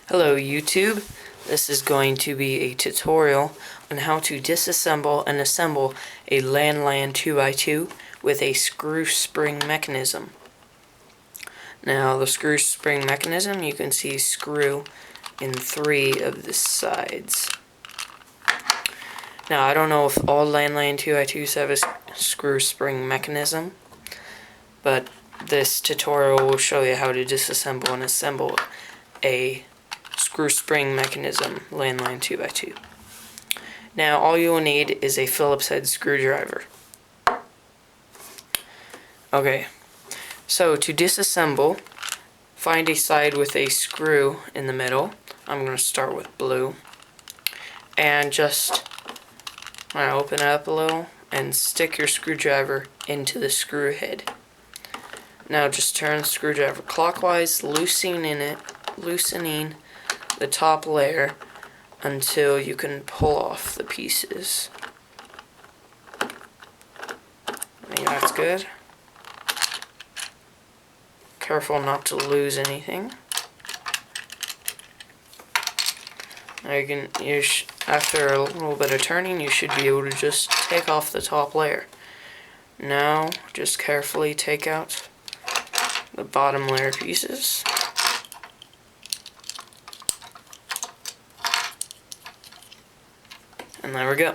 Hello YouTube, this is going to be a tutorial on how to disassemble and assemble a Lan-Lan 2x2 with a screw spring mechanism. Now the screw spring mechanism, you can see screw in 3 of the sides. Now I don't know if all Lan-Lan 2x2s have a screw spring mechanism, but this tutorial will show you how to disassemble and assemble a screw spring mechanism Lan-Lan 2x2. Now all you will need is a Phillips head screwdriver. Okay, so to disassemble, find a side with a screw in the middle. I'm going to start with blue. And just open it up a little and stick your screwdriver into the screw head. Now just turn the screwdriver clockwise, loosening the top layer until you can pull off the pieces. I think that's good. Careful not to lose anything. Now after a little bit of turning, you should be able to just take off the top layer. Now just carefully take out the bottom layer pieces. And there we go.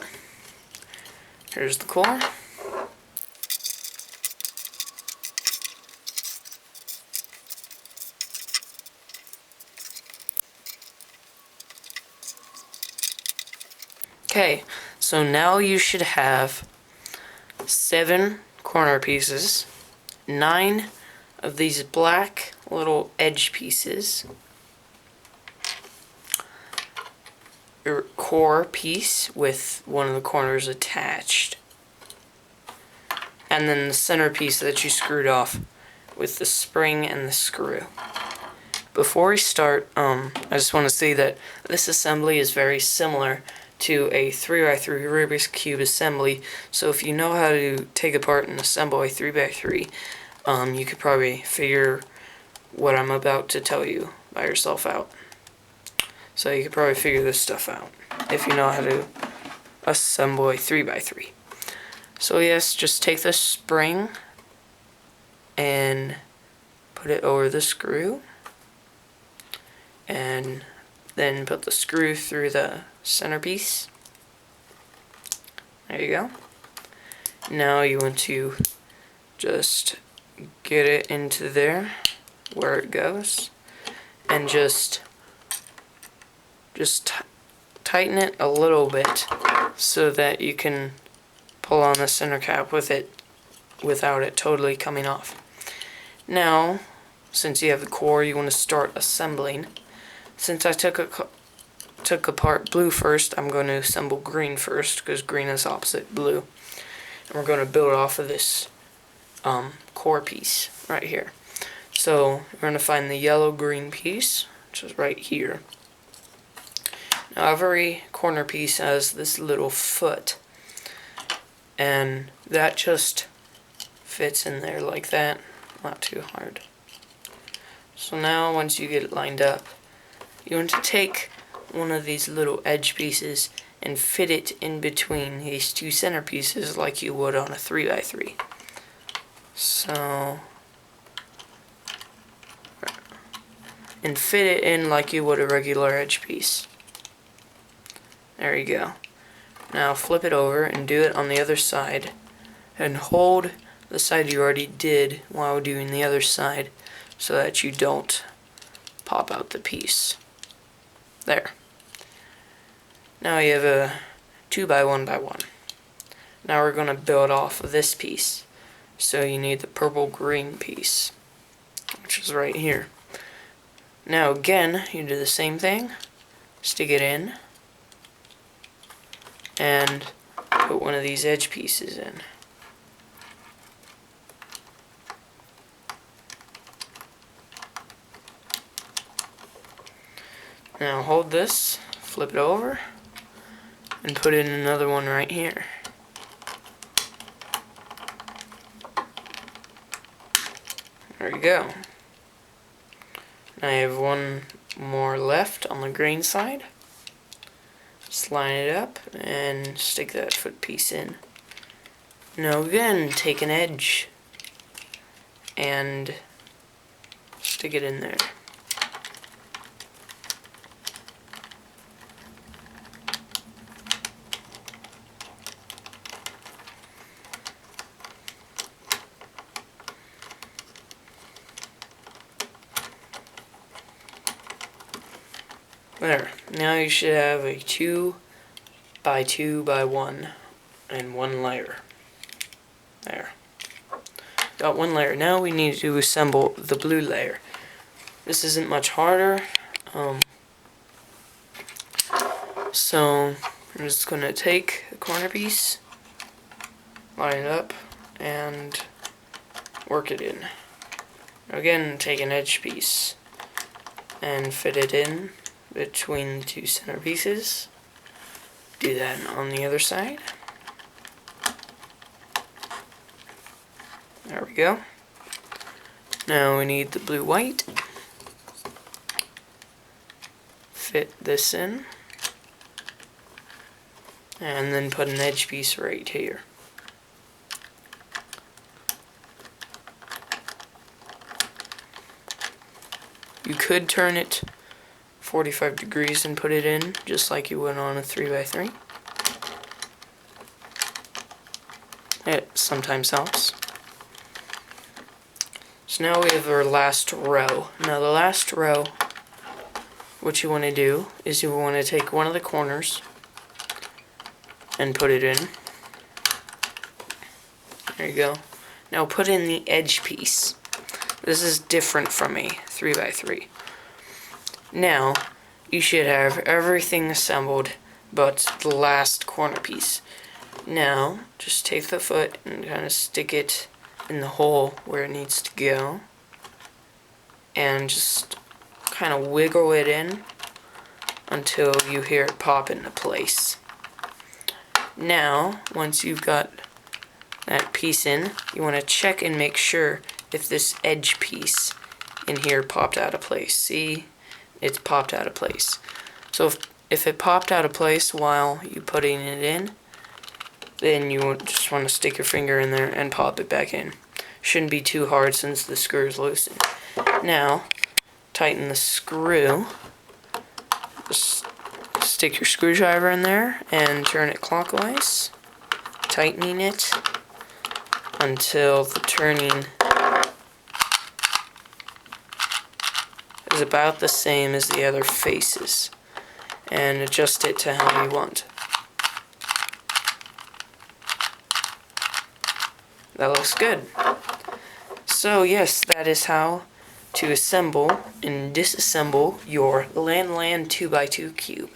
Here's the core. Okay, so now you should have 7 corner pieces, 9 of these black little edge pieces, your core piece with one of the corners attached, and then the center piece that you screwed off with the spring and the screw. Before we start, I just want to say that this assembly is very similar to a 3x3 Rubik's Cube assembly, so if you know how to take apart and assemble a 3x3, you could probably figure what I'm about to tell you by yourself out. So you could probably figure this stuff out if you know how to assemble a 3x3. So yes, just take the spring and put it over the screw, and then put the screw through the centerpiece. There you go. Now you want to just get it into there where it goes, and just tighten it a little bit so that you can pull on the center cap with it without it totally coming off. Now, since you have the core, you want to start assembling. Since I took apart blue first, I'm going to assemble green first, because green is opposite blue. And we're going to build off of this core piece right here. So we're going to find the yellow-green piece, which is right here. Now every corner piece has this little foot, and that just fits in there like that, not too hard. So now once you get it lined up, you want to take one of these little edge pieces and fit it in between these 2 center pieces like you would on a 3x3. So, and fit it in like you would a regular edge piece. There you go. Now flip it over and do it on the other side, and hold the side you already did while doing the other side so that you don't pop out the piece. There. Now you have a 2x1x1. Now we're going to build off of this piece. So you need the purple-green piece, which is right here. Now again, you do the same thing. Stick it in, and put one of these edge pieces in. Now hold this, flip it over, and put in another one right here. There you go. I have one more left on the grain side. Just line it up and stick that foot piece in. Now again, take an edge and stick it in there. There, now you should have a 2 by 2 by 1 and 1 layer. There. Got 1 layer. Now we need to assemble the blue layer. This isn't much harder. So I'm just going to take the corner piece, line it up, and work it in. Again, take an edge piece and fit it in between the 2 center pieces. Do that on the other side. There we go. Now we need the blue white. Fit this in. And then put an edge piece right here. You could turn it 45 degrees and put it in, just like you would on a 3x3. It sometimes helps. So now we have our last row. Now the last row, what you want to do is you want to take one of the corners and put it in. There you go. Now put in the edge piece. This is different from a 3x3. Now, you should have everything assembled but the last corner piece. Now, just take the foot and kind of stick it in the hole where it needs to go. And just kind of wiggle it in until you hear it pop into place. Now, once you've got that piece in, you want to check and make sure if this edge piece in here popped out of place. See? It's popped out of place. So if it popped out of place while you putting it in, then you just want to stick your finger in there and pop it back in. Shouldn't be too hard since the screw is loosened. Now, tighten the screw. Just stick your screwdriver in there and turn it clockwise, tightening it until the turning is about the same as the other faces, and adjust it to how you want. That looks good. So yes, that is how to assemble and disassemble your Lan-Lan 2x2 cube.